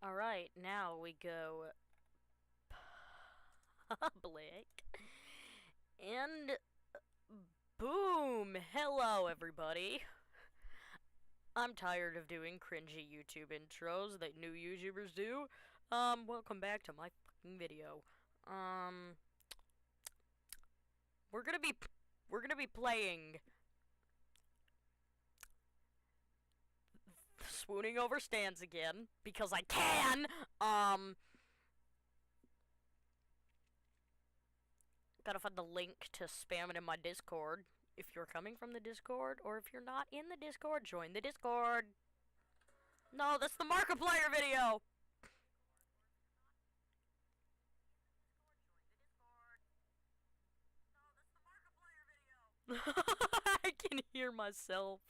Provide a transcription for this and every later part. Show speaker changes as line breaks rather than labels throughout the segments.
Alright, now we go public. And boom! Hello, everybody. I'm tired of doing cringy YouTube intros that new YouTubers do. Welcome back to my fucking video. We're gonna be playing Swooning Over Stands again, because I can! Gotta find the link to spam it in my Discord. If you're coming from the Discord, or if you're not in the Discord, join the Discord! No, that's the Markiplier video! I can hear myself.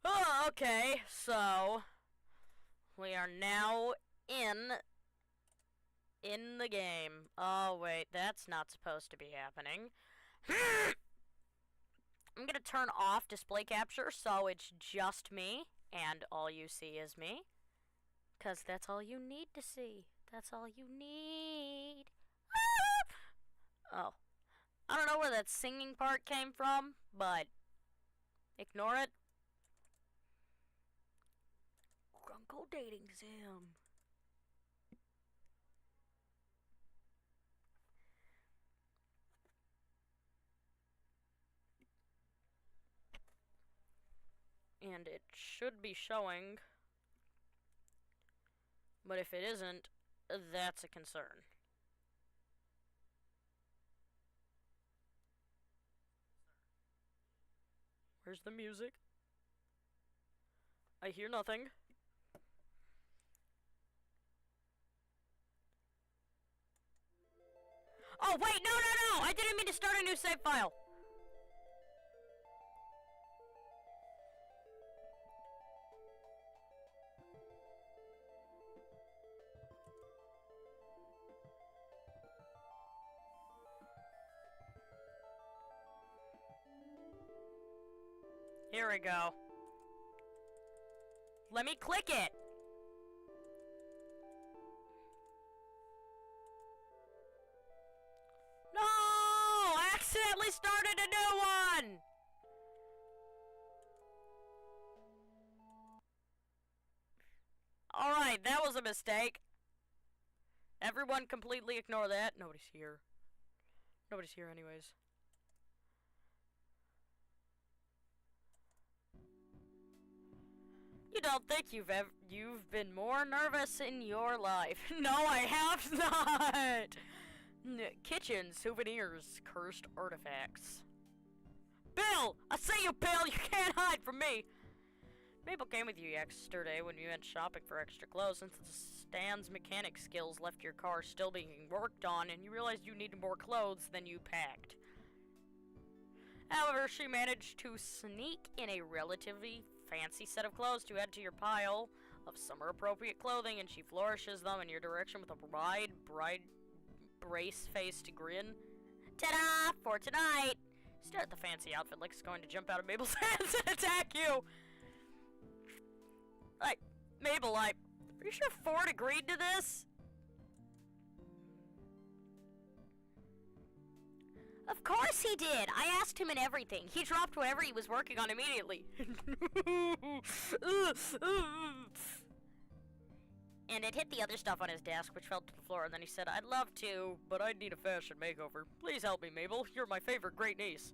Oh, okay, so we are now in the game. Oh, wait, that's not supposed to be happening. I'm gonna turn off display capture so it's just me, and all you see is me. 'Cause that's all you need to see. That's all you need. Oh. I don't know where that singing part came from, but ignore it. Grunkle dating sim. And it should be showing, but if it isn't, that's a concern. Where's the music? I hear nothing. Oh, wait, no! I didn't mean to start a new save file. Here we go. Let me click it! No! I accidentally started a new one! Alright, that was a mistake. Everyone completely ignore that. Nobody's here. Nobody's here anyways. You don't think you've been more nervous in your life? No, I have not. Kitchen souvenirs, cursed artifacts. Bill, I see you, Bill. You can't hide from me. Mabel came with you yesterday when you went shopping for extra clothes, since the Stan's mechanic skills left your car still being worked on, and you realized you needed more clothes than you packed. However, she managed to sneak in a relatively fancy set of clothes to add to your pile of summer-appropriate clothing, and she flourishes them in your direction with a wide, brace-faced grin. Ta-da! For tonight! Stare at the fancy outfit like it's going to jump out of Mabel's hands and attack you! Like, Mabel, are you sure Ford agreed to this? Of course he did! I asked him and everything. He dropped whatever he was working on immediately. And it hit the other stuff on his desk, which fell to the floor, and then he said, I'd love to, but I'd need a fashion makeover. Please help me, Mabel. You're my favorite great niece.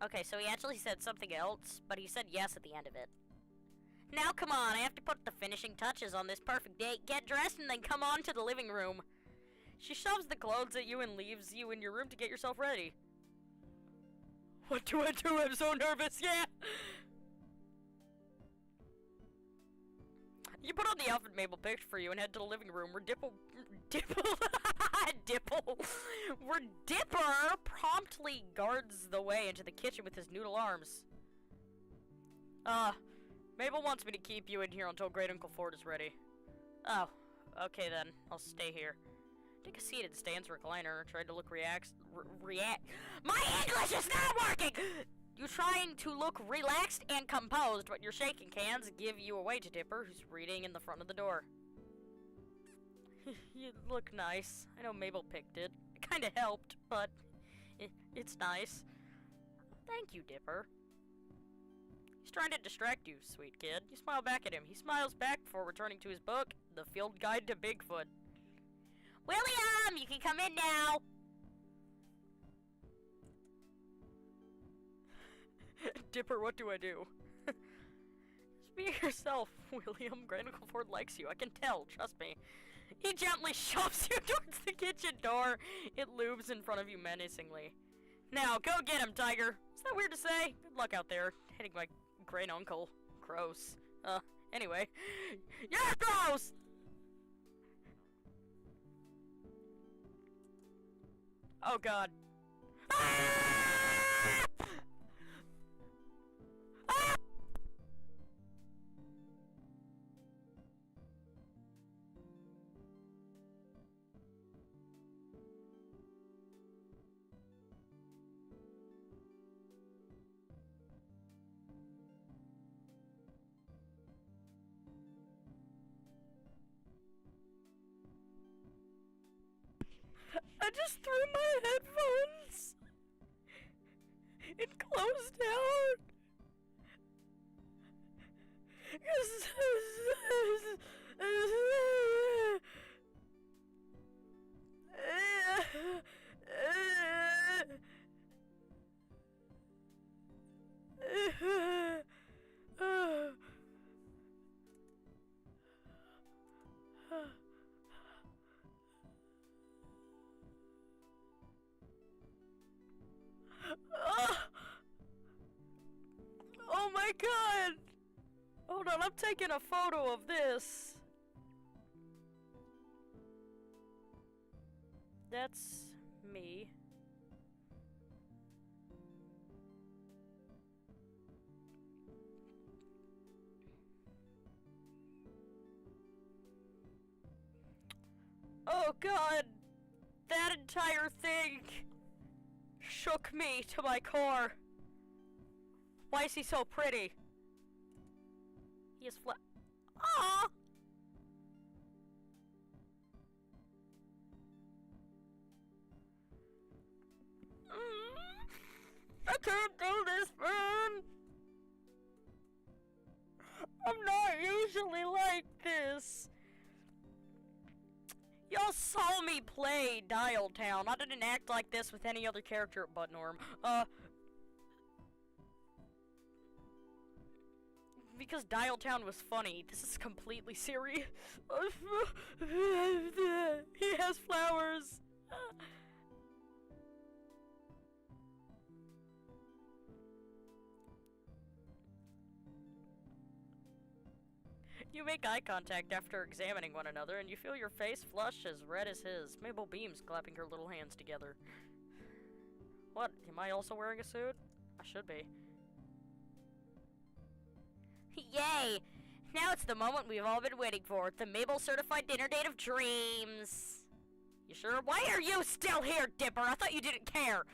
Okay, so he actually said something else, but he said yes at the end of it. Now come on, I have to put the finishing touches on this perfect date. Get dressed and then come on to the living room. She shoves the clothes at you and leaves you in your room to get yourself ready. What do I do? I'm so nervous, yeah! You put on the outfit Mabel picked for you and head to the living room where Dipple where Dipper promptly guards the way into the kitchen with his noodle arms. Mabel wants me to keep you in here until Great Uncle Ford is ready. Oh, okay then. I'll stay here. Take a seat at Stan's recliner and tried to look react. My English is not working! You're trying to look relaxed and composed, but your shaking hands give you away to Dipper, who's reading in the front of the door. You look nice. I know Mabel picked it. It kinda helped, but it's nice. Thank you, Dipper. He's trying to distract you, sweet kid. You smile back at him. He smiles back before returning to his book, The Field Guide to Bigfoot. William, you can come in now. Dipper, what do I do? Just be yourself, William. Great Uncle Ford likes you. I can tell, trust me. He gently shoves you towards the kitchen door. It looms in front of you menacingly. Now, go get him, Tiger. Is that weird to say? Good luck out there. Hitting my great uncle. Gross. Anyway. You're gross! Oh god. Ah! Ah! I just threw my headphones. It closed out. Oh my god! Hold on, I'm taking a photo of this. That's me. Oh god! That entire thing shook me to my core. Why is he so pretty? He is flat. Aww! I can't do this, man! I'm not usually like this. Y'all saw me play Dial Town. I didn't act like this with any other character at Buttnorm. Because Dial Town was funny. This is completely serious. He has flowers. You make eye contact after examining one another, and you feel your face flush as red as his. Mabel beams, clapping her little hands together. What? Am I also wearing a suit? I should be. Yay! Now it's the moment we've all been waiting for. The Mabel certified dinner date of dreams. You sure? Why are you still here, Dipper? I thought you didn't care.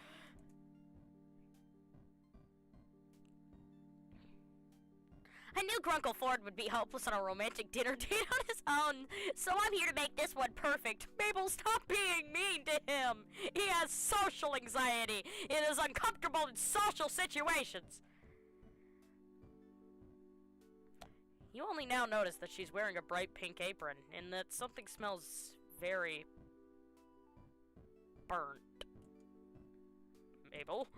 I knew Grunkle Ford would be hopeless on a romantic dinner date on his own, so I'm here to make this one perfect. Mabel, stop being mean to him. He has social anxiety. It is uncomfortable in social situations. You only now notice that she's wearing a bright pink apron, and that something smells very burnt. Mabel?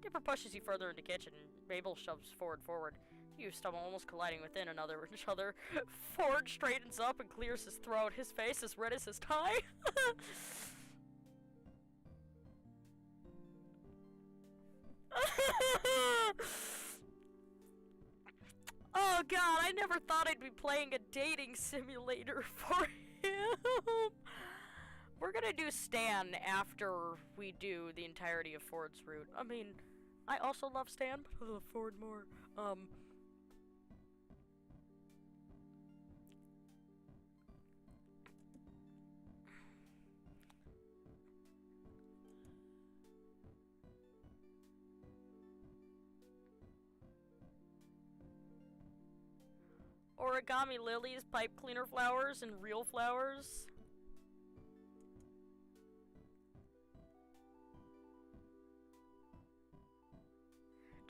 Dipper pushes you further into the kitchen, and Mabel shoves forward. You stumble, almost colliding within each other. Ford straightens up and clears his throat, his face as red as his tie. Oh god, I never thought I'd be playing a dating simulator for him. We're gonna do Stan after we do the entirety of Ford's route. I mean, I also love Stan, but I love Ford more. Origami lilies, pipe cleaner flowers, and real flowers.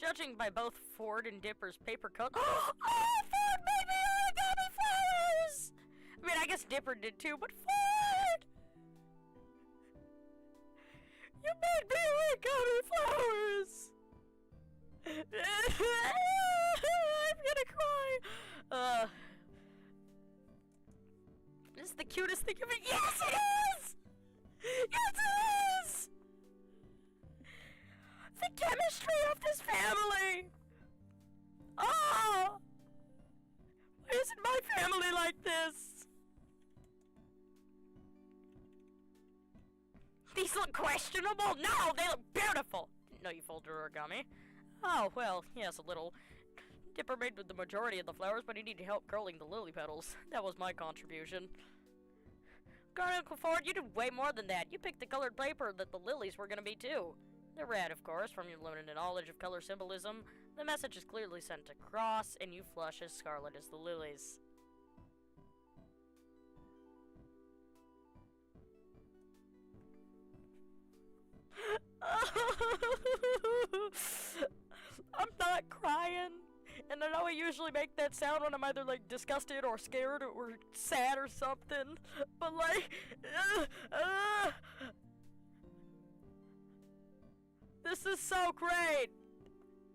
Judging by both Ford and Dipper's paper cut. Oh, Ford made me origami flowers! I mean, I guess Dipper did too, but Ford! You made me origami flowers! I'm gonna cry! This is the cutest thing ever. Yes, it is! Yes, it is! The chemistry of this family! Oh! Why isn't my family like this? These look questionable? No, they look beautiful! Didn't know you folded origami. Oh, well, yes, a little. Dipper made the majority of the flowers, but he needed help curling the lily petals. That was my contribution. God, Uncle Ford, you did way more than that. You picked the colored paper that the lilies were gonna be too. They're red, of course, from your limited knowledge of color symbolism. The message is clearly sent across, and you flush as scarlet as the lilies. I'm not crying. And I know I usually make that sound when I'm either, like, disgusted or scared or sad or something. But, like, this is so great.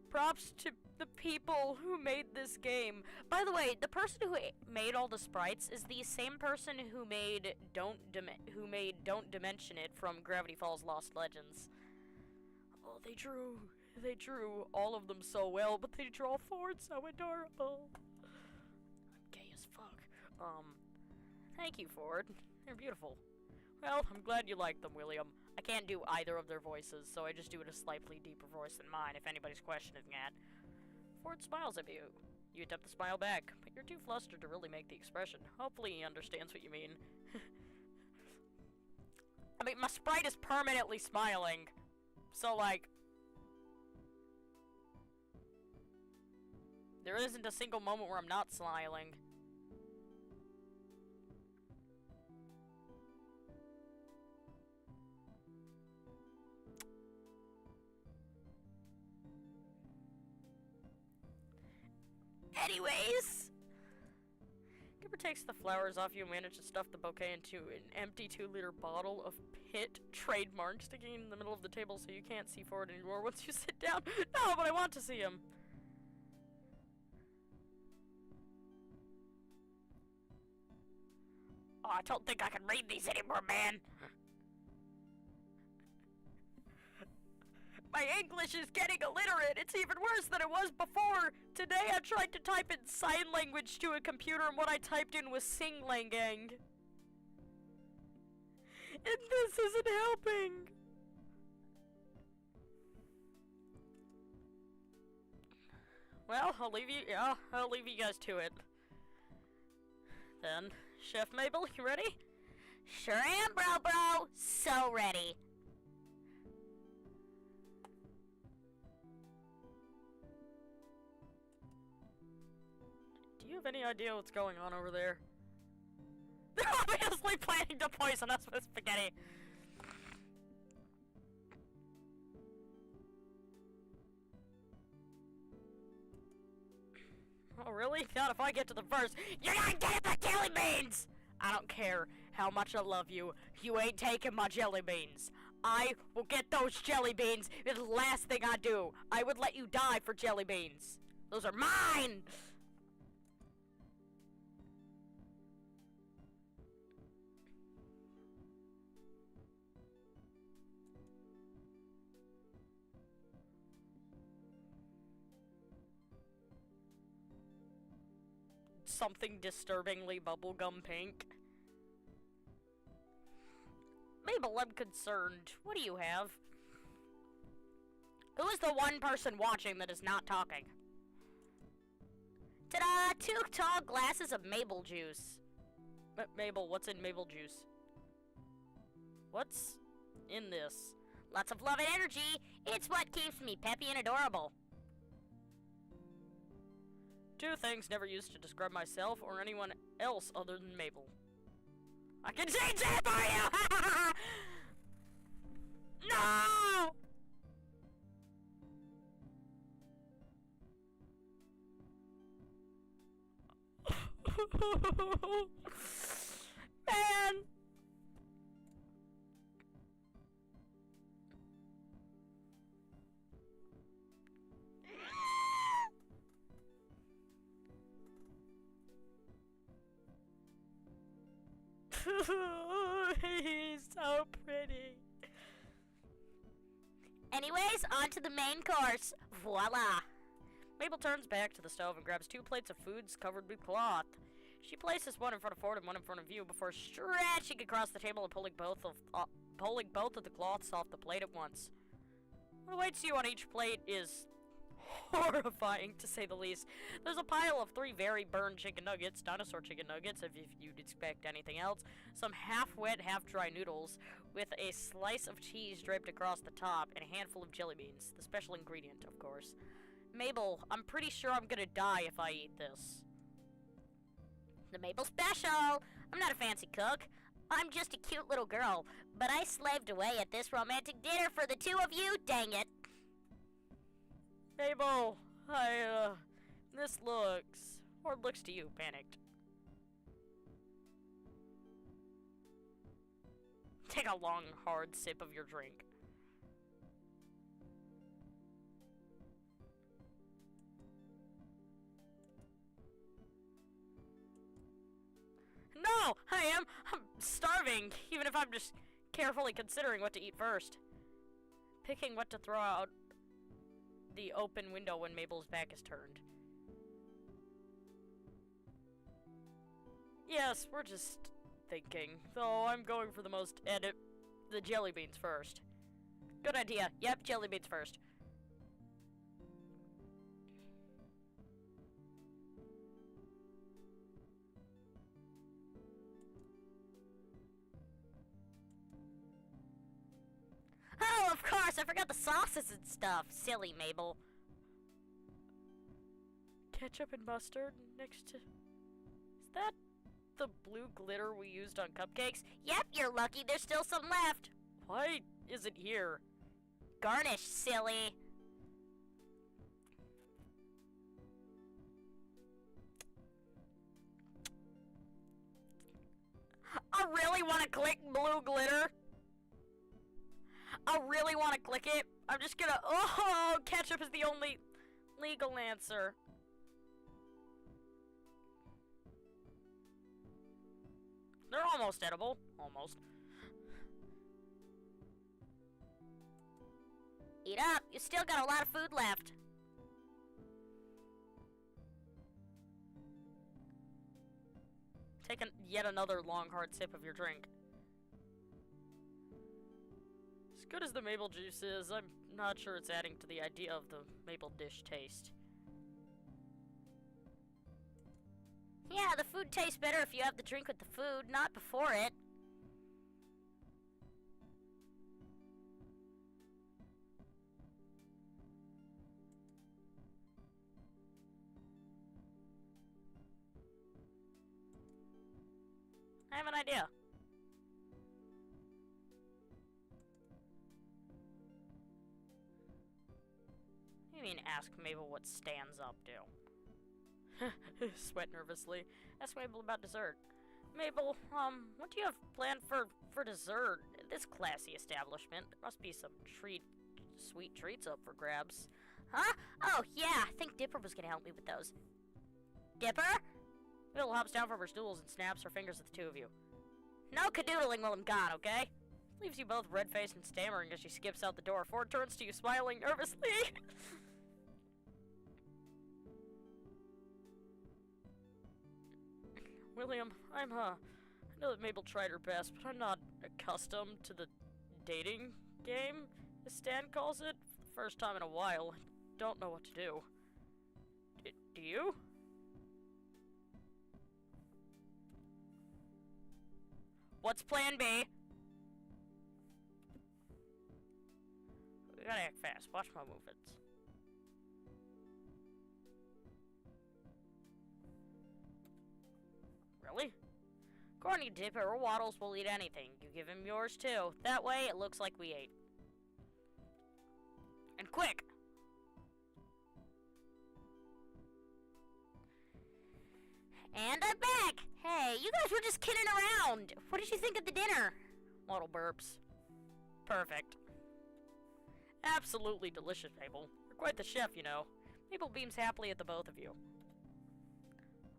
Props to the people who made this game. By the way, the person who made all the sprites is the same person who made Don't Dimension It from Gravity Falls Lost Legends. Oh, they drew all of them so well, but they draw Ford so adorable. I'm gay as fuck. Thank you, Ford. They're beautiful. Well, I'm glad you like them, William. I can't do either of their voices, so I just do it a slightly deeper voice than mine, if anybody's questioning that. Ford smiles at you. You attempt to smile back, but you're too flustered to really make the expression. Hopefully he understands what you mean. I mean, my sprite is permanently smiling. So, like... there isn't a single moment where I'm not smiling. Anyways, Dipper takes the flowers off you and manage to stuff the bouquet into an empty 2-liter bottle of Pit trademark sticking in the middle of the table so you can't see Ford anymore once you sit down. No, but I want to see him. Oh, I don't think I can read these anymore, man. My English is getting illiterate. It's even worse than it was before. Today I tried to type in sign language to a computer and what I typed in was sing-lang-gang. And this isn't helping. Well, I'll leave you guys to it. Then, Chef Mabel, you ready?
Sure am, bro. So ready.
Do you have any idea what's going on over there? They're obviously planning to poison us with spaghetti. Oh, really? Not if I get to the first. You're not getting my jelly beans! I don't care how much I love you. You ain't taking my jelly beans. I will get those jelly beans. It's the last thing I do. I would let you die for jelly beans. Those are mine! something disturbingly bubblegum pink. Mabel, I'm concerned. What do you have? Who is the one person watching that is not talking?
Ta-da! 2 tall glasses of Mabel juice.
Mabel, what's in Mabel juice? What's in this?
Lots of love and energy. It's what keeps me peppy and adorable.
2 things never used to describe myself or anyone else other than Mabel. I can change that for you! No! Man! He's so pretty.
Anyways, on to the main course. Voila!
Mabel turns back to the stove and grabs 2 plates of foods covered with cloth. She places one in front of Ford and one in front of you before stretching across the table and pulling both of the cloths off the plate at once. What awaits you on each plate is horrifying, to say the least. There's a pile of 3 very burned chicken nuggets, dinosaur chicken nuggets, if you'd expect anything else, some half-wet, half-dry noodles, with a slice of cheese draped across the top, and a handful of jelly beans, the special ingredient, of course. Mabel, I'm pretty sure I'm gonna die if I eat this.
The Mabel Special! I'm not a fancy cook. I'm just a cute little girl, but I slaved away at this romantic dinner for the 2 of you, dang it.
Mabel, this looks... Ford looks to you, panicked. Take a long, hard sip of your drink. No! I'm starving, even if I'm just carefully considering what to eat first. Picking what to throw out the open window when Mabel's back is turned. Yes, we're just thinking. Though I'm going for the jelly beans first. Good idea. Yep, jelly beans first.
Oh, of course, I forgot the sauces and stuff. Silly Mabel.
Ketchup and mustard next to... Is that the blue glitter we used on cupcakes?
Yep, you're lucky there's still some left.
Why is it here?
Garnish, silly.
I really want to click blue glitter. I really want to click it. I'm just gonna... Oh, ketchup is the only legal answer. They're almost edible. Almost.
Eat up. You still got a lot of food left.
Take yet another long, hard sip of your drink. As good as the Mabel juice is, I'm not sure it's adding to the idea of the Mabel dish taste.
Yeah, the food tastes better if you have the drink with the food, not before it.
I have an idea. You mean ask Mabel what stands up do? Sweat nervously. Ask Mabel about dessert. Mabel, what do you have planned for dessert? This classy establishment. There must be some sweet treats up for grabs.
Huh? Oh, yeah, I think Dipper was gonna help me with those. Dipper?
Mabel hops down from her stools and snaps her fingers at the 2 of you.
No cadoodling while I'm gone, okay?
Leaves you both red-faced and stammering as she skips out the door. Ford turns to you, smiling nervously. William, I know that Mabel tried her best, but I'm not accustomed to the dating game, as Stan calls it. For the first time in a while, I don't know what to do. Do you? What's plan B? We gotta act fast. Watch my movements. Really? Corny Dipper or Waddles will eat anything. You give him yours too. That way it looks like we ate. And quick!
And I'm back! Hey, you guys were just kidding around! What did you think of the dinner?
Waddle burps. Perfect. Absolutely delicious, Mabel. You're quite the chef, you know. Mabel beams happily at the both of you.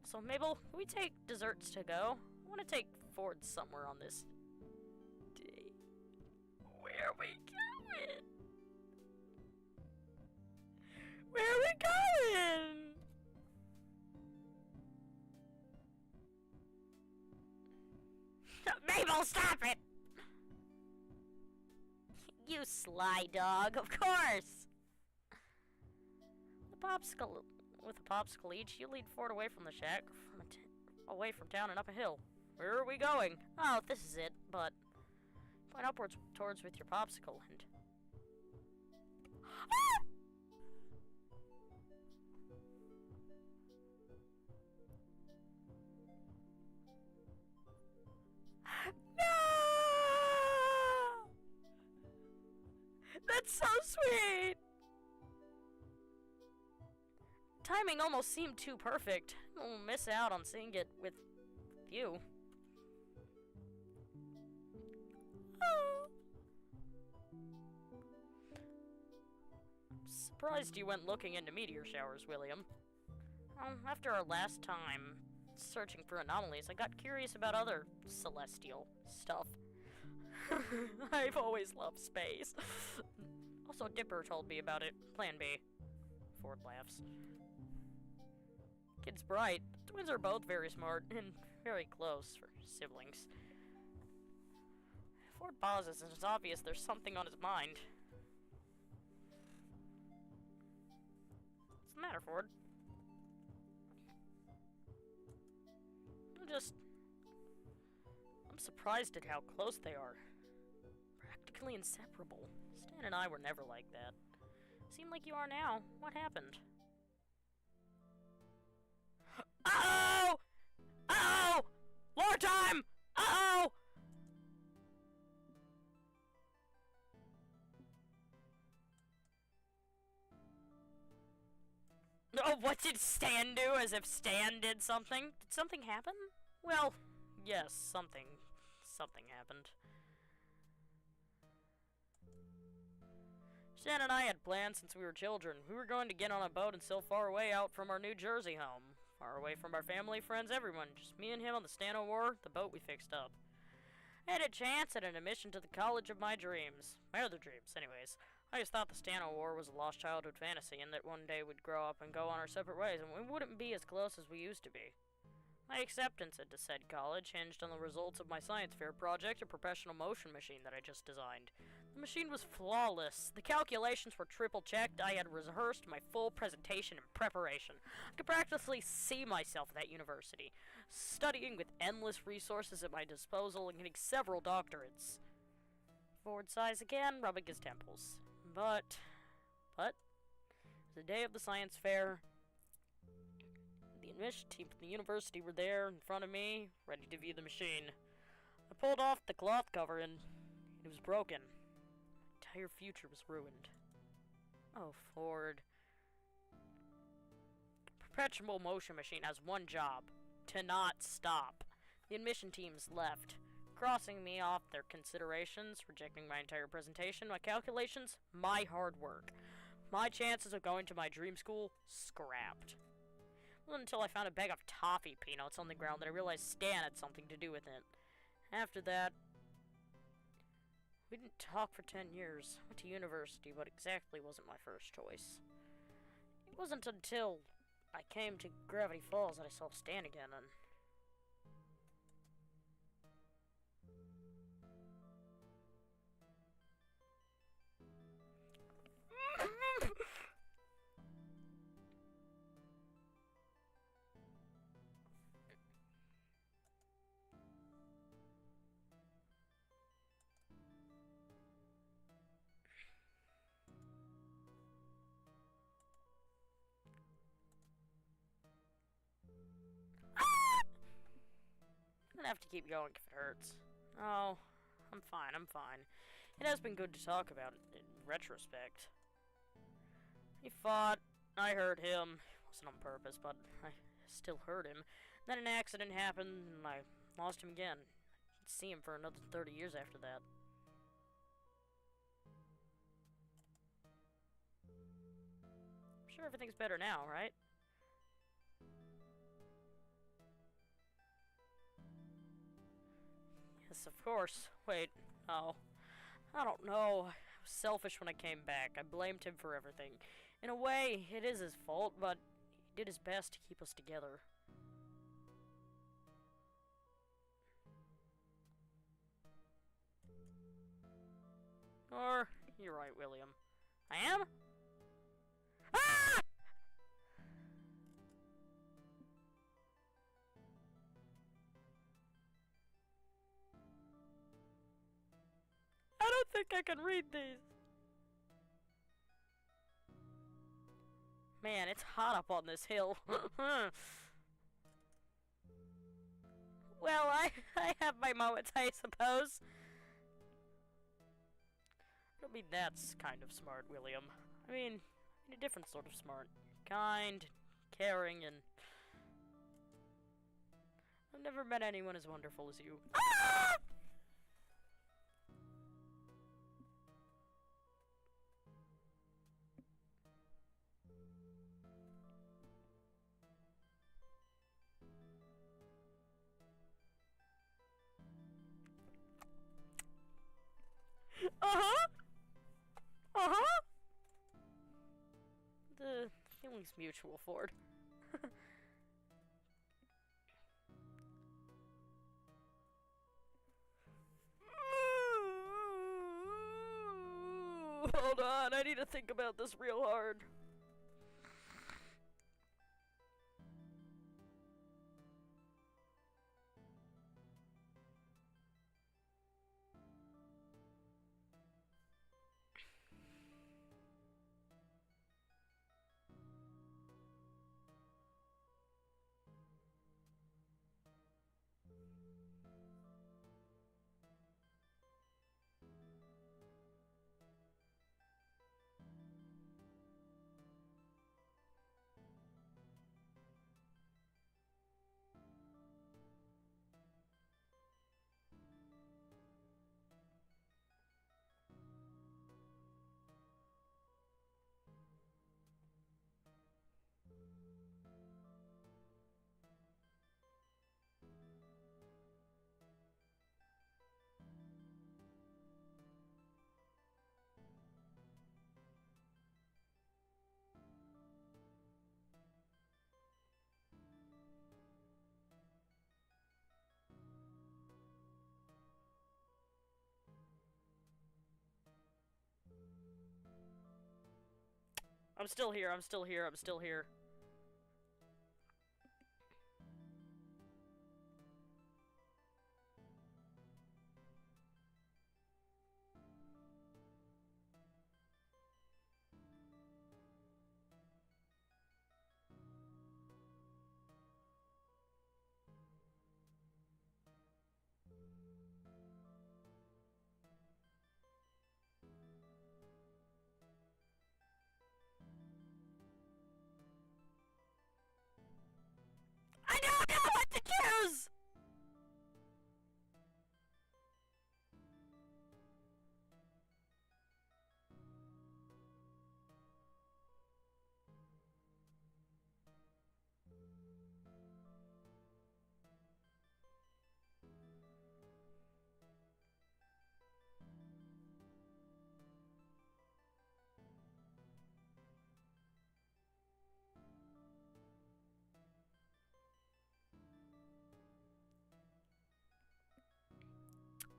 So, Mabel, can we take desserts to go? I want to take Ford somewhere on this date. Where are we going? Where are we going?
Mabel, stop it! You sly dog, of course!
With a popsicle each, you lead Ford away from the shack, away from town and up a hill. Where are we going?
Oh, this is it, but...
Point upwards towards with your popsicle and... No! That's so sweet! Timing almost seemed too perfect. We'll miss out on seeing it with you. Surprised you went looking into meteor showers, William. After our last time searching for anomalies, I got curious about other celestial stuff. I've always loved space. Also, Dipper told me about it. Plan B. Ford laughs. Kid's bright. Twins are both very smart and very close for siblings. Ford pauses, and it's obvious there's something on his mind. What's the matter, Ford? I'm surprised at how close they are. Practically inseparable. Stan and I were never like that. Seem like you are now. What happened? Uh-oh! Uh-oh! Lore time! Uh-oh! Oh, what did Stan do? As if Stan did something? Did something happen? Well, yes, something happened. Stan and I had plans since we were children. We were going to get on a boat and sail far away out from our New Jersey home. Far away from our family, friends, everyone. Just me and him on the Stan O'War, the boat we fixed up. I had a chance at an admission to the college of my dreams. My other dreams, anyways. I always thought the Stan O'War was a lost childhood fantasy and that one day we'd grow up and go on our separate ways and we wouldn't be as close as we used to be. My acceptance into said college hinged on the results of my science fair project, a professional motion machine that I just designed. The machine was flawless. The calculations were triple-checked. I had rehearsed my full presentation in preparation. I could practically see myself at that university, studying with endless resources at my disposal and getting several doctorates. Ford sighs again, rubbing his temples. But, the day of the science fair, the admission team from the university were there in front of me, ready to view the machine. I pulled off the cloth cover and it was broken. My entire future was ruined. Oh, Ford. The perpetual motion machine has one job: to not stop. The admission teams left, crossing me off their considerations, rejecting my entire presentation, my calculations, my hard work. My chances of going to my dream school, scrapped. It wasn't until I found a bag of toffee peanuts on the ground that I realized Stan had something to do with it. After that, we didn't talk for 10 years. Went to university, but exactly wasn't my first choice. It wasn't until I came to Gravity Falls that I saw Stan again, and don't have to keep going if it hurts. Oh, I'm fine, I'm fine. It has been good to talk about it in retrospect. He fought, I hurt him. It wasn't on purpose, but I still hurt him. Then an accident happened, and I lost him again. I'd see him for another 30 years after that. I'm sure everything's better now, right? Yes, of course. Wait, no. I don't know. I was selfish when I came back. I blamed him for everything. In a way, it is his fault, but he did his best to keep us together. Or, you're right, William. I am? Ah! I don't think I can read these. Man, it's hot up on this hill. Well, I have my moments, I suppose. Don't be that kind of smart, William. I mean a different sort of smart. Kind, caring, and... I've never met anyone as wonderful as you. Ah! Uh-huh! Uh-huh! The feeling's mutual, Ford. Hold on, I need to think about this real hard. I'm still here, I'm still here, I'm still here. I don't know what to choose!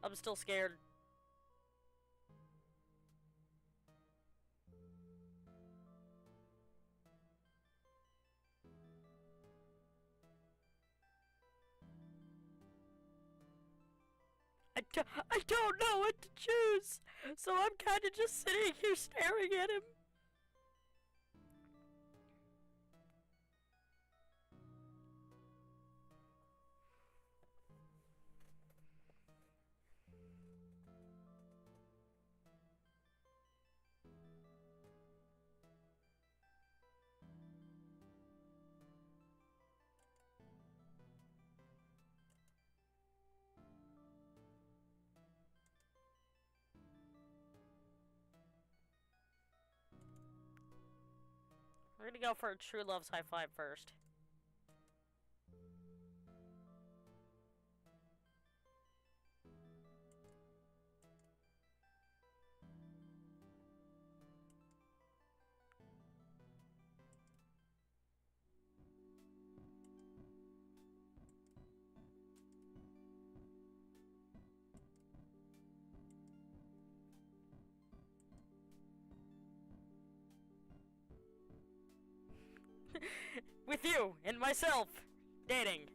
I'm still scared. I don't know what to choose, so I'm kind of just sitting here staring at him. We're gonna go for a True Love's high five first. With you and myself dating.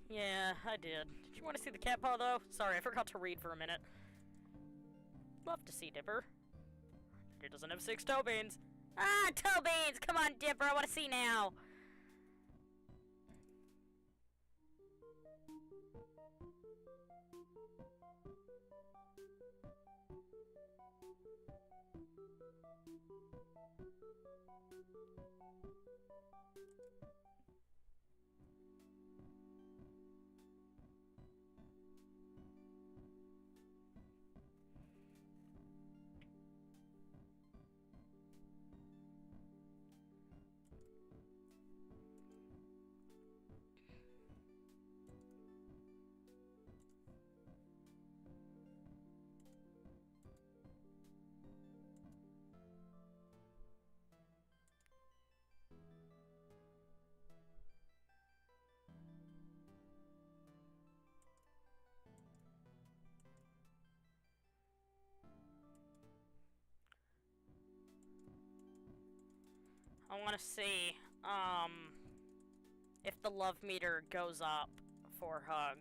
Yeah, I did. Did you want to see the cat paw, though? Sorry, I forgot to read for a minute. Love to see Dipper. He doesn't have 6 toe beans.
Ah, toe beans! Come on, Dipper, I want to see now.
I want to see, if the love meter goes up for Hug.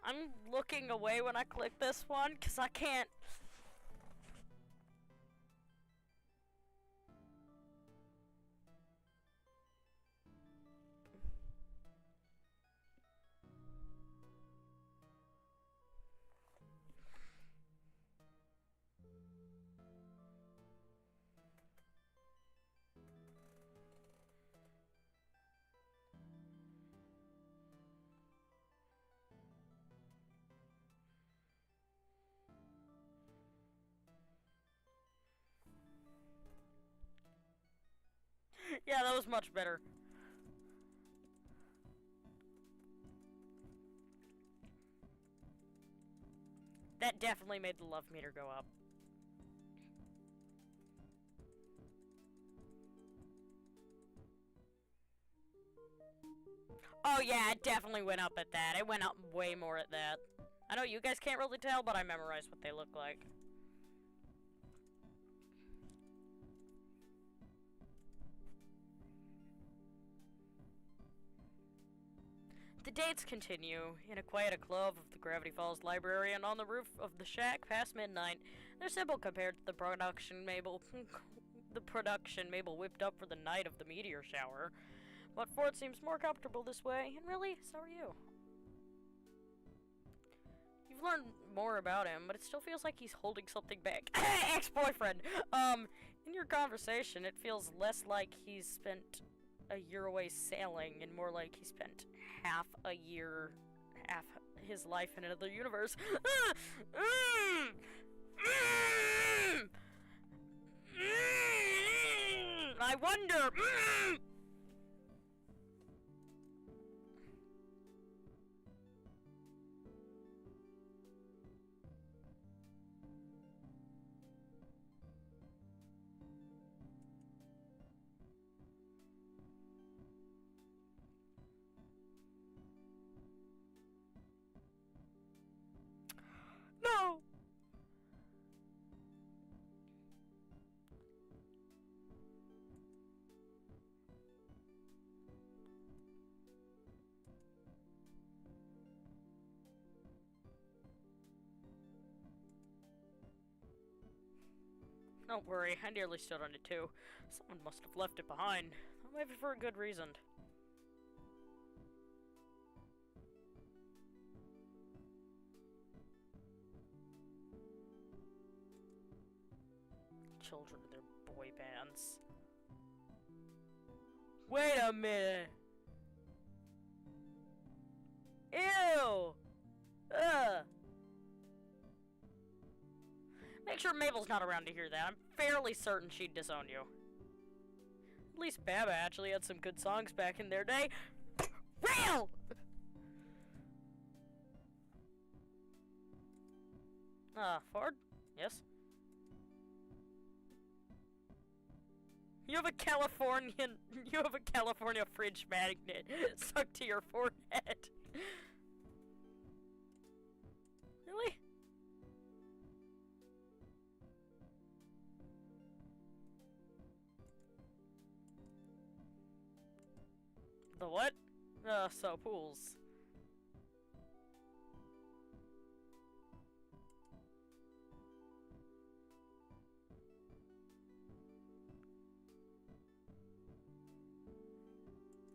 I'm looking away when I click this one, because I can't... Yeah, that was much better. That definitely made the love meter go up. Oh yeah, it definitely went up at that. It went up way more at that. I know you guys can't really tell, but I memorized what they look like. The dates continue. In a quiet club of the Gravity Falls Library and on the roof of the shack past midnight. They're simple compared to the production Mabel whipped up for the night of the meteor shower. But Ford seems more comfortable this way, and really, so are you. You've learned more about him, but it still feels like he's holding something back. Ex-boyfriend! In your conversation, it feels less like he's spent a year away sailing, and more like he spent half his life in another universe. I wonder. Don't worry, I nearly stood on it too. Someone must have left it behind. Maybe for a good reason. Children and their boy bands. Wait a minute! Ew! Ugh! Make sure Mabel's not around to hear that. I'm fairly certain she'd disown you. At least Baba actually had some good songs back in their day. Real! Ford? Yes? You have a California fridge magnet stuck to your forehead. Really? The what? So pools.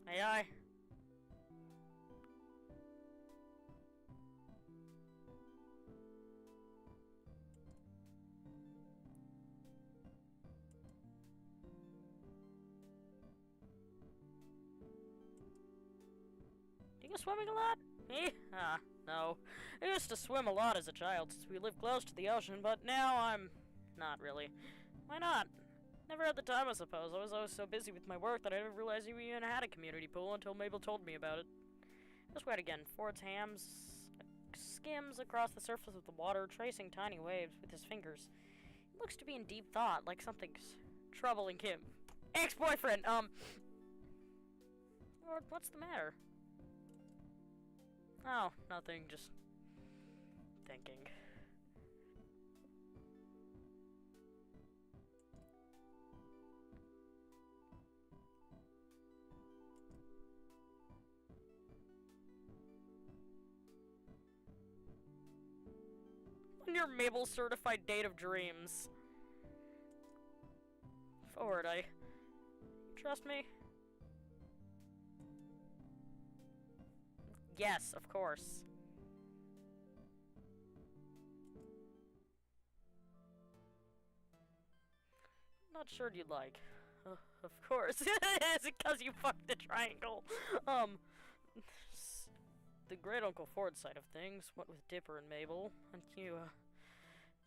Aye aye. Do you go swimming a lot? Me? No. I used to swim a lot as a child since we lived close to the ocean, but now I'm not really. Why not? Never had the time, I suppose. I was always so busy with my work that I didn't realize you even had a community pool until Mabel told me about it. Just wait again. Ford's hams skims across the surface of the water, tracing tiny waves with his fingers. He looks to be in deep thought, like something's troubling him. Ex-boyfriend, Lord, what's the matter? Oh, nothing, just thinking. On your Mabel certified date of dreams. Forward, trust me? Yes, of course. Not sure you'd like. Of course. Is it because you fucked the triangle? The great Uncle Ford side of things, what with Dipper and Mabel, and you,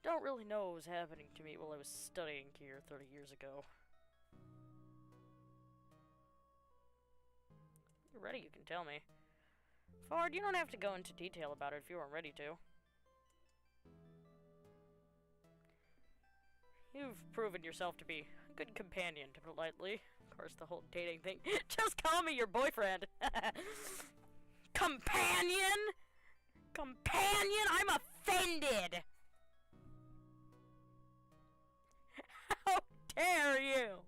don't really know what was happening to me while I was studying here 30 years ago. When you're ready, you can tell me. Ford, you don't have to go into detail about it if you aren't ready to. You've proven yourself to be a good companion, to put it lightly. Of course, the whole dating thing. Just call me your boyfriend! Companion? Companion? I'm offended! How dare you!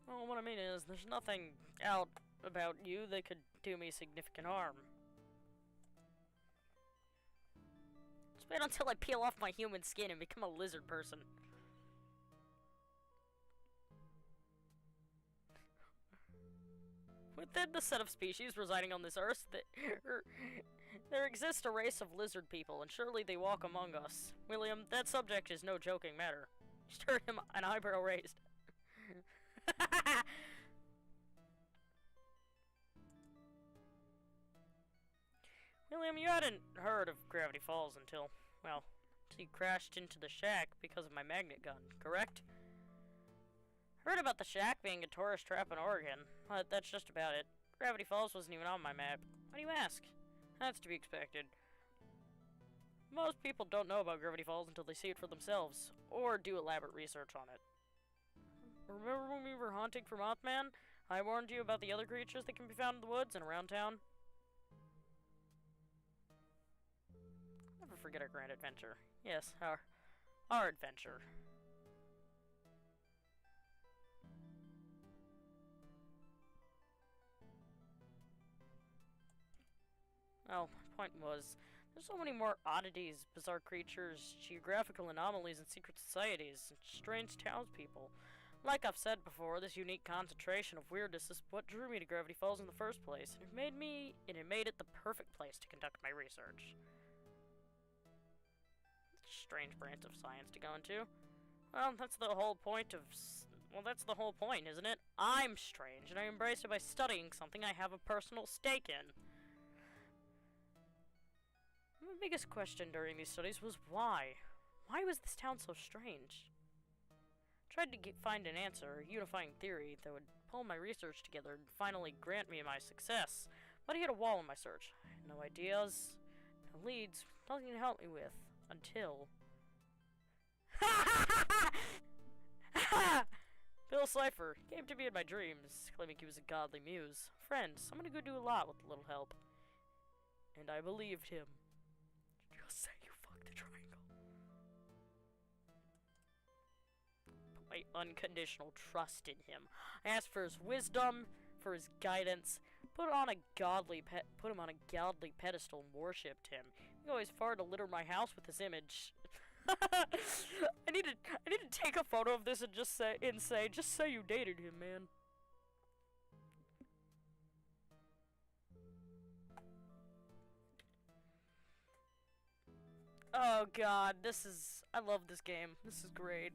Well, what I mean is, there's nothing out about you that could do me significant harm. Just wait until I peel off my human skin and become a lizard person. Within the set of species residing on this earth, there exists a race of lizard people, and surely they walk among us. William, that subject is no joking matter. Just heard him an eyebrow raised. William, you hadn't heard of Gravity Falls until you crashed into the shack because of my magnet gun, correct? Heard about the shack being a tourist trap in Oregon, but that's just about it. Gravity Falls wasn't even on my map. Why do you ask? That's to be expected. Most people don't know about Gravity Falls until they see it for themselves, or do elaborate research on it. Remember when we were hunting for Mothman? I warned you about the other creatures that can be found in the woods and around town? Never forget our grand adventure. Yes, our adventure. Well, my point was, there's so many more oddities, bizarre creatures, geographical anomalies, and secret societies, and strange townspeople. Like I've said before, this unique concentration of weirdness is what drew me to Gravity Falls in the first place, and it made it the perfect place to conduct my research. Strange branch of science to go into. Well, that's the whole point, isn't it? I'm strange, and I embrace it by studying something I have a personal stake in. My biggest question during these studies was why? Why was this town so strange? I tried to find an answer, a unifying theory that would pull my research together and finally grant me my success, but I hit a wall in my search. I had no ideas, no leads, nothing to help me with, until... Bill Cipher came to me in my dreams, claiming he was a godly muse. Friend, someone who could do a lot with a little help. And I believed him. Just say you fucked the triangle. Put my unconditional trust in him. I asked for his wisdom, for his guidance, put him on a godly pedestal and worshipped him. He always far to litter my house with his image. I need to take a photo of this and just say you dated him, man. Oh god, I love this game. This is great.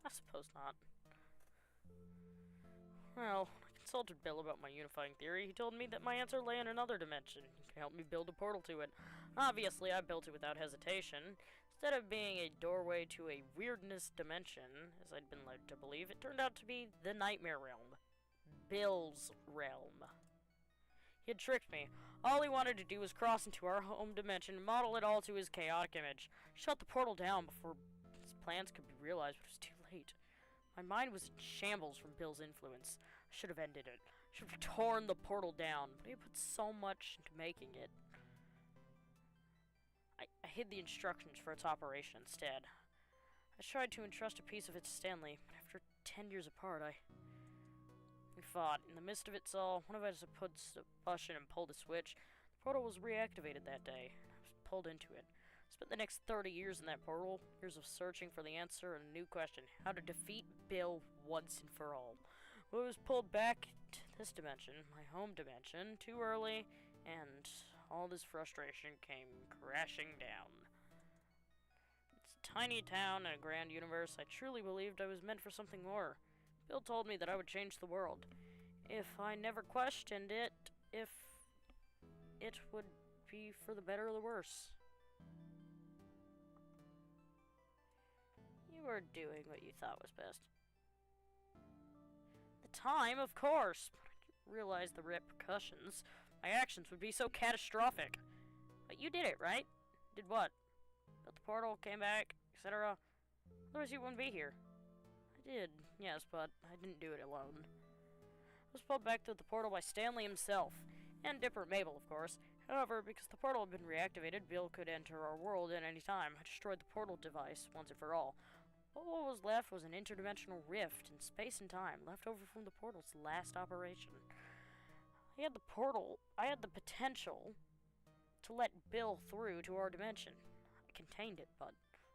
I suppose not. Well, I consulted Bill about my unifying theory. He told me that my answer lay in another dimension. He could help me build a portal to it. Obviously, I built it without hesitation. Instead of being a doorway to a weirdness dimension, as I'd been led to believe, it turned out to be the Nightmare Realm. Bill's realm. He had tricked me. All he wanted to do was cross into our home dimension and model it all to his chaotic image. Shut the portal down before his plans could be realized, but it was too late. My mind was in shambles from Bill's influence. I should have ended it. I should have torn the portal down, but he put so much into making it. I hid the instructions for its operation instead. I tried to entrust a piece of it to Stanley, but after 10 years apart, we fought. In the midst of it all, one of us had put a button and pulled a switch. The portal was reactivated that day. I was pulled into it. I spent the next 30 years in that portal, years of searching for the answer and a new question, how to defeat Bill once and for all. Well, I was pulled back to this dimension, my home dimension, too early, and all this frustration came crashing down. It's a tiny town in a grand universe. I truly believed I was meant for something more. Bill told me that I would change the world. If I never questioned it, if it would be for the better or the worse. You were doing what you thought was best. At the time, of course, but I didn't realize the repercussions. My actions would be so catastrophic. But you did it, right? Did what? Built the portal, came back, etc. Otherwise you wouldn't be here. I did, yes, but I didn't do it alone. I was pulled back to the portal by Stanley himself, and Dipper and Mabel, of course. However, because the portal had been reactivated, Bill could enter our world at any time. I destroyed the portal device once and for all. But what was left was an interdimensional rift in space and time, left over from the portal's last operation. I had the potential to let Bill through to our dimension. I contained it, but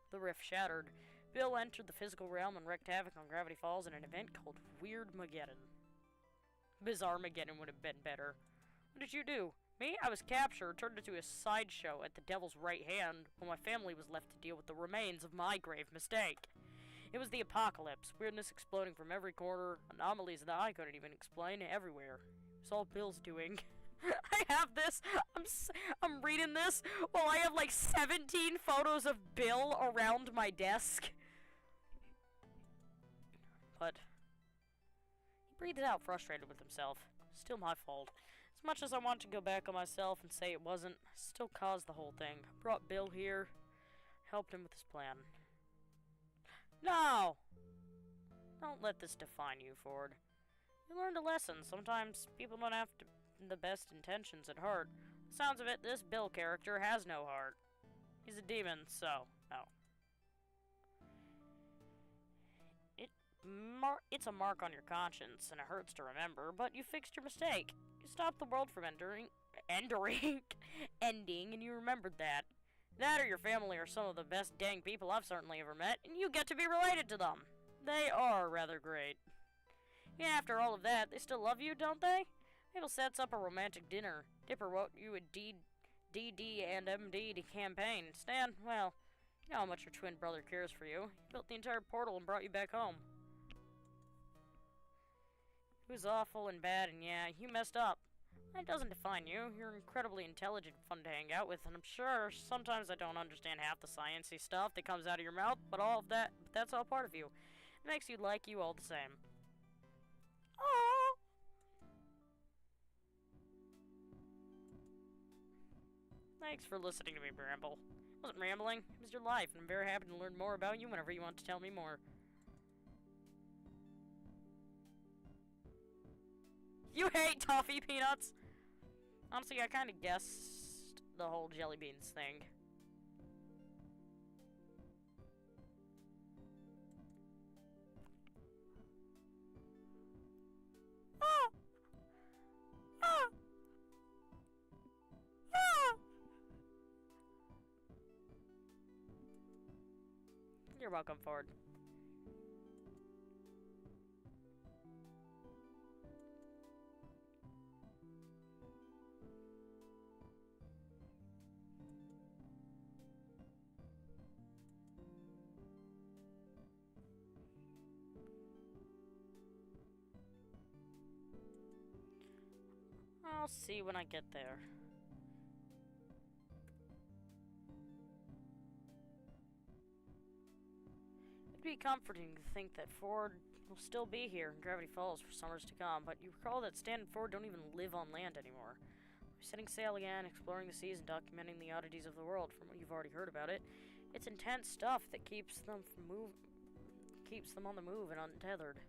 the rift shattered. Bill entered the physical realm and wreaked havoc on Gravity Falls in an event called Weirdmageddon. Bizarremageddon would have been better. What did you do? Me? I was captured, turned into a sideshow at the devil's right hand, while my family was left to deal with the remains of my grave mistake. It was the apocalypse, weirdness exploding from every corner, anomalies that I couldn't even explain everywhere. It was all Bill's doing. I have this. I'm reading this while I have like 17 photos of Bill around my desk. But he breathed out, frustrated with himself. Still my fault. As much as I want to go back on myself and say it wasn't, I still caused the whole thing. I brought Bill here, helped him with his plan. No! Don't let this define you, Ford. You learned a lesson. Sometimes people don't have the best intentions at heart. Sounds of it, this Bill character has no heart. He's a demon, so no. It's a mark on your conscience, and it hurts to remember, but you fixed your mistake. You stopped the world from ending, and you remembered that. That or your family are some of the best dang people I've certainly ever met, and you get to be related to them. They are rather great. Yeah, after all of that, they still love you, don't they? Mabel sets up a romantic dinner. Dipper wrote you a DD and MD to campaign. Stan, well, you know how much your twin brother cares for you. He built the entire portal and brought you back home. It was awful and bad, and yeah, you messed up. That doesn't define you. You're incredibly intelligent and fun to hang out with, and I'm sure sometimes I don't understand half the sciencey stuff that comes out of your mouth, but that's all part of you. It makes you like you all the same. Oh. Thanks for listening to me ramble. I wasn't rambling, it was your life, and I'm very happy to learn more about you whenever you want to tell me more. You hate toffee peanuts? Honestly, I kind of guessed the whole jelly beans thing. Ah! Ah! Ah! You're welcome, Ford. I'll see when I get there. It'd be comforting to think that Ford will still be here in Gravity Falls for summers to come, but you recall that Stan and Ford don't even live on land anymore. We're setting sail again, exploring the seas and documenting the oddities of the world. From what you've already heard about it, it's intense stuff that keeps them on the move and untethered.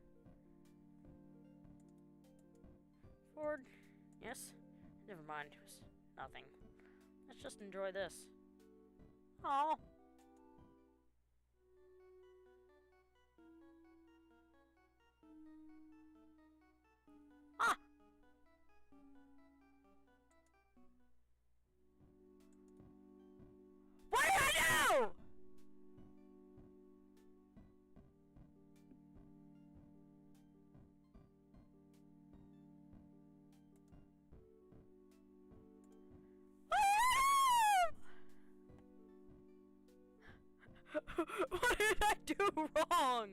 Ford, yes? Never mind, it was nothing. Let's just enjoy this. Oh. Ah! What did I do? What did I do wrong?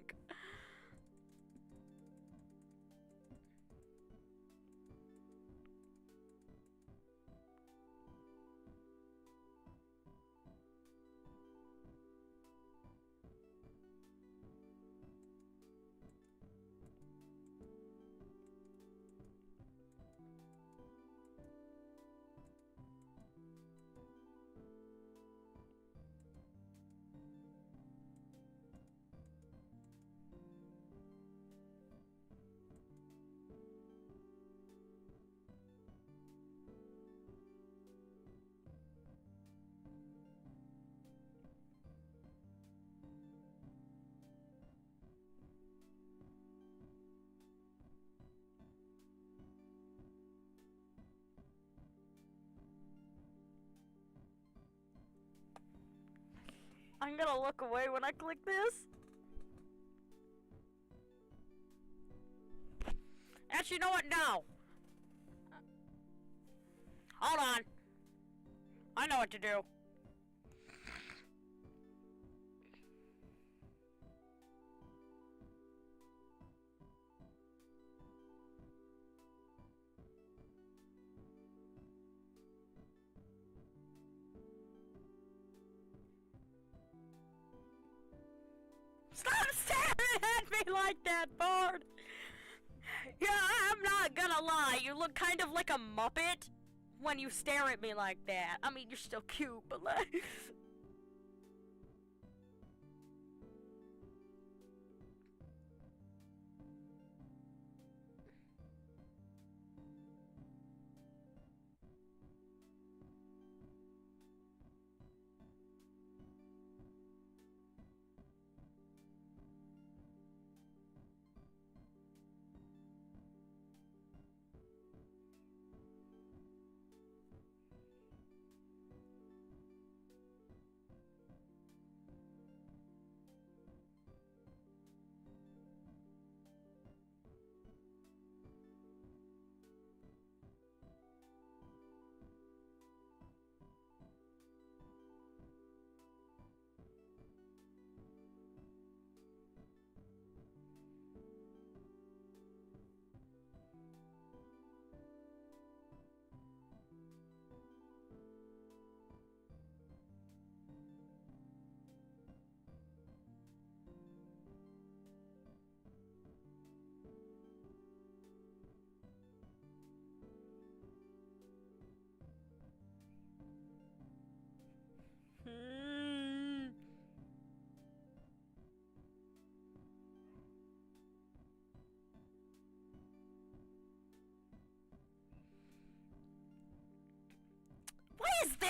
I'm gonna look away when I click this. Actually, you know what? No. Hold on. I know what to do. Stop staring at me like that, Ford! Yeah, I'm not gonna lie, you look kind of like a Muppet when you stare at me like that. I mean, you're still cute, but like...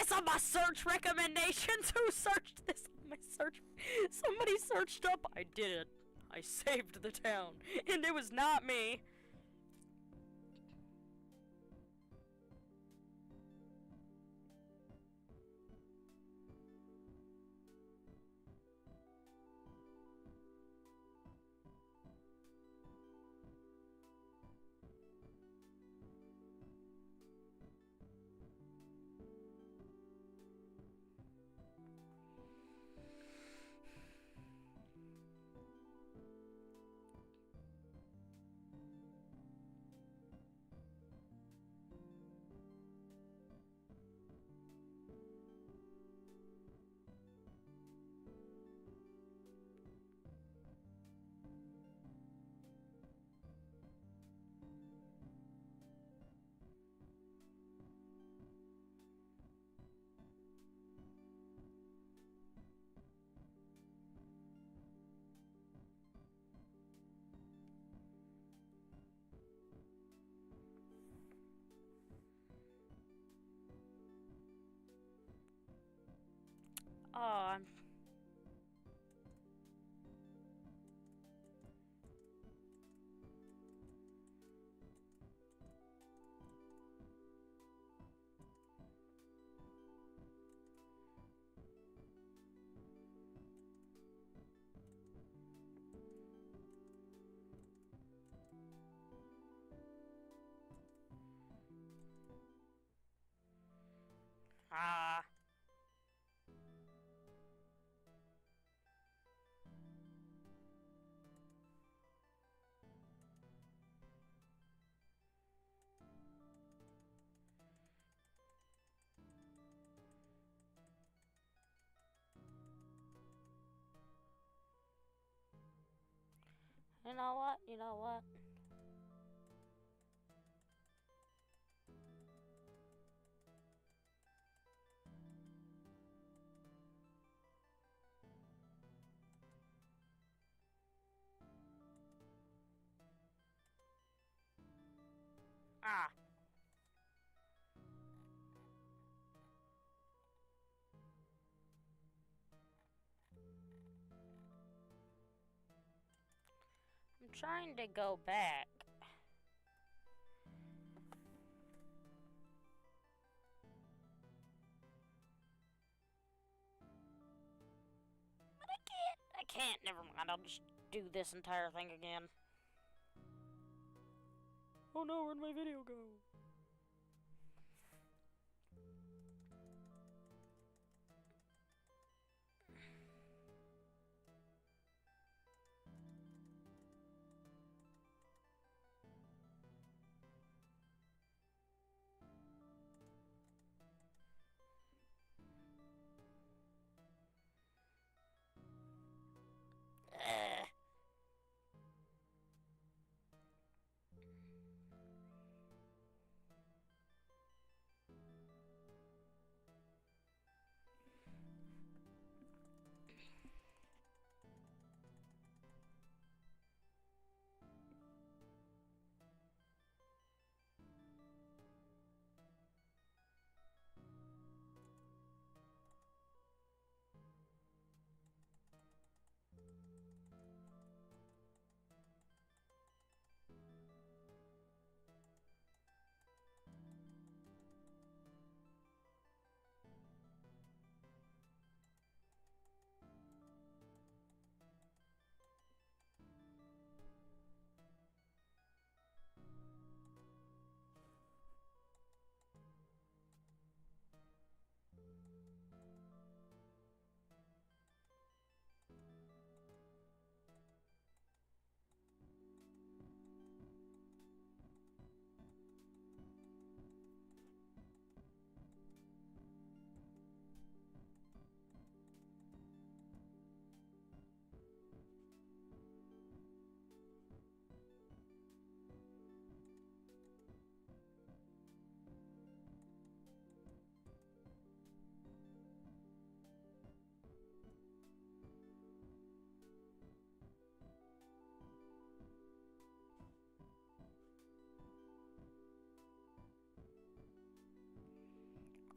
this on my search recommendations? Who searched this on my search? Somebody searched up. I did it. I saved the town. And it was not me. Oh, I'm... Ah. You know what? You know what? Ah. I'm trying to go back. But I can't. I can't. Never mind. I'll just do this entire thing again. Oh no, where'd my video go?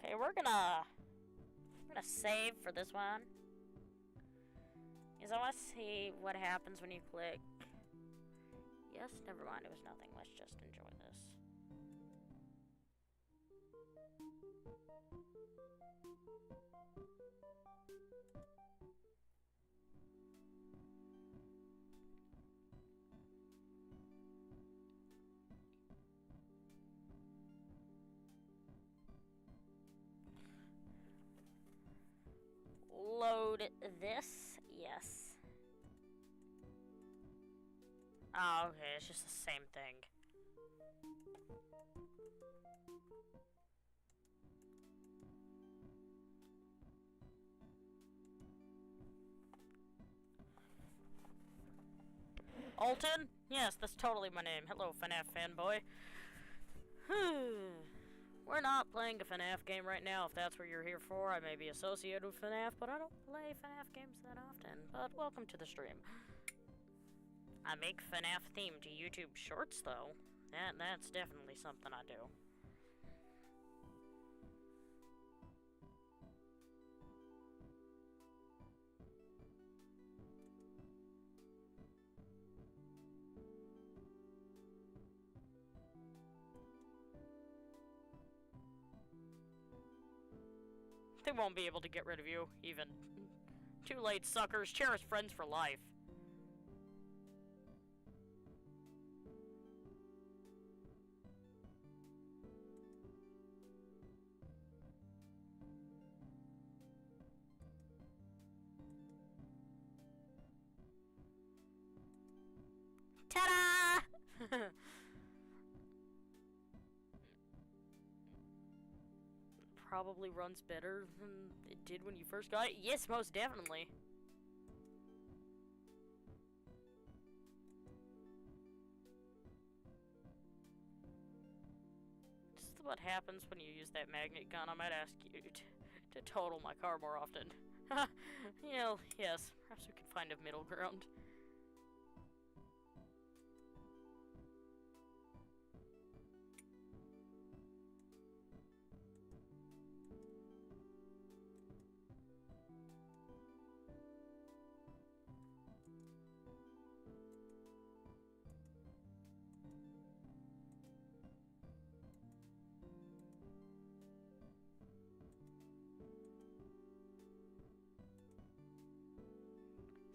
Okay, we're gonna I'm gonna save for this one. Because I want to see what happens when you click. Yes, never mind, it was nothing. Let's just enjoy this. Load this. Yes. Oh, okay, it's just the same thing. Alton? Yes, that's totally my name. Hello, FNAF fanboy. We're not playing a FNAF game right now. If that's what you're here for, I may be associated with FNAF, but I don't play FNAF games that often. But welcome to the stream. I make FNAF themed YouTube shorts, though. That's definitely something I do. They won't be able to get rid of you, even. Too late, suckers. Cherish friends for life. Ta-da! Probably runs better than it did when you first got it. Yes, most definitely. This is what happens when you use that magnet gun. I might ask you to total my car more often. You know, yes, perhaps we can find a middle ground.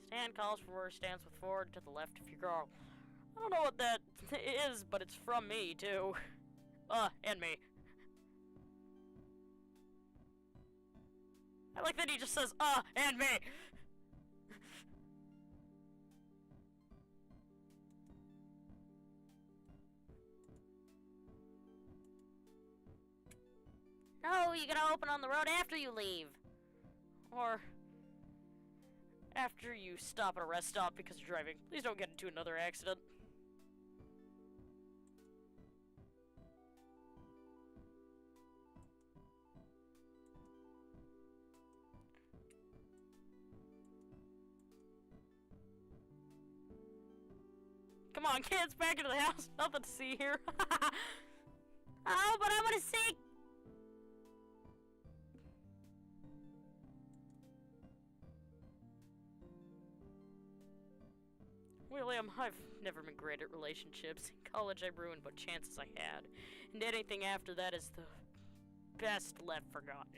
Stand calls for stance with forward to the left of your girl. I don't know what that is, but it's from me, too. And me. I like that he just says, and me! No, you gotta open on the road after you leave. Or after you stop at a rest stop because you're driving. Please don't get into another accident. Come on, kids, back into the house. Nothing to see here. Oh, but I want to see. William, I've never been great at relationships. In college, I ruined what chances I had. And anything after that is the best left forgotten.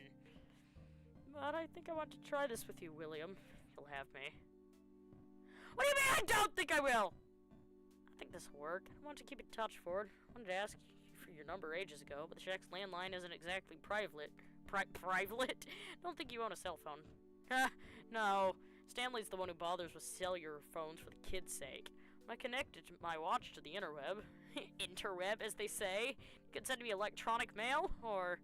But I think I want to try this with you, William. If you'll have me. What do you mean I don't think I will? I think this will work. I want to keep in touch, Ford. I wanted to ask you for your number ages ago, but the shack's landline isn't exactly private. Private? Don't think you own a cell phone. No. Stanley's the one who bothers with cellular phones for the kids' sake. When I connected my watch to the interweb, interweb as they say, you can send me electronic mail, or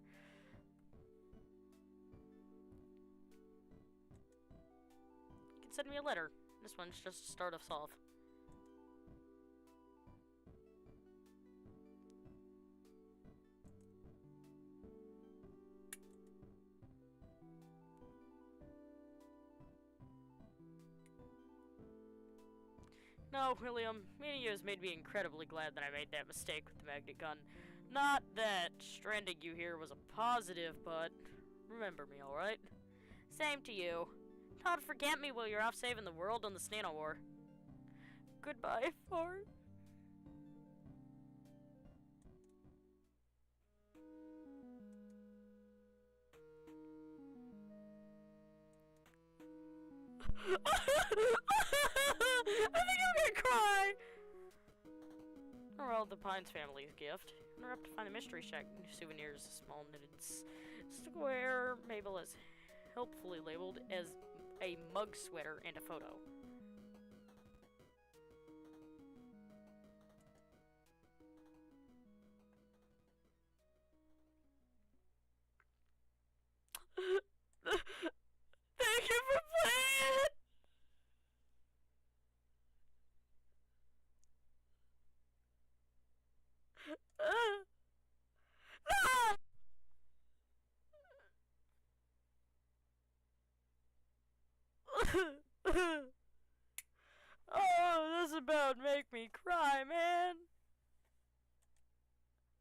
you can send me a letter. This one's just to start us off. No, William, meeting you has made me incredibly glad that I made that mistake with the magnet gun. Not that stranding you here was a positive, but remember me, alright? Same to you. Don't forget me while you're off saving the world on the Nano War. Goodbye, Fart. I think I'm gonna cry! Well, the Pines family's gift. Interrupt to find the mystery shack souvenirs. Small knitted square. Mabel is helpfully labeled as a mug sweater and a photo. Thank you for playing it! No! Oh, this about make me cry, man.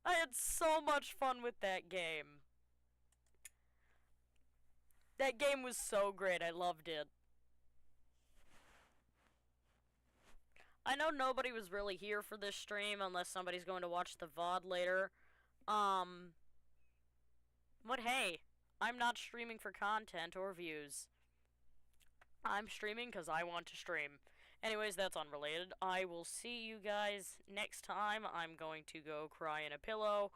I had so much fun with that game. That game was so great, I loved it. I know nobody was really here for this stream unless somebody's going to watch the VOD later. But hey, I'm not streaming for content or views. I'm streaming because I want to stream. Anyways, that's unrelated. I will see you guys next time. I'm going to go cry in a pillow.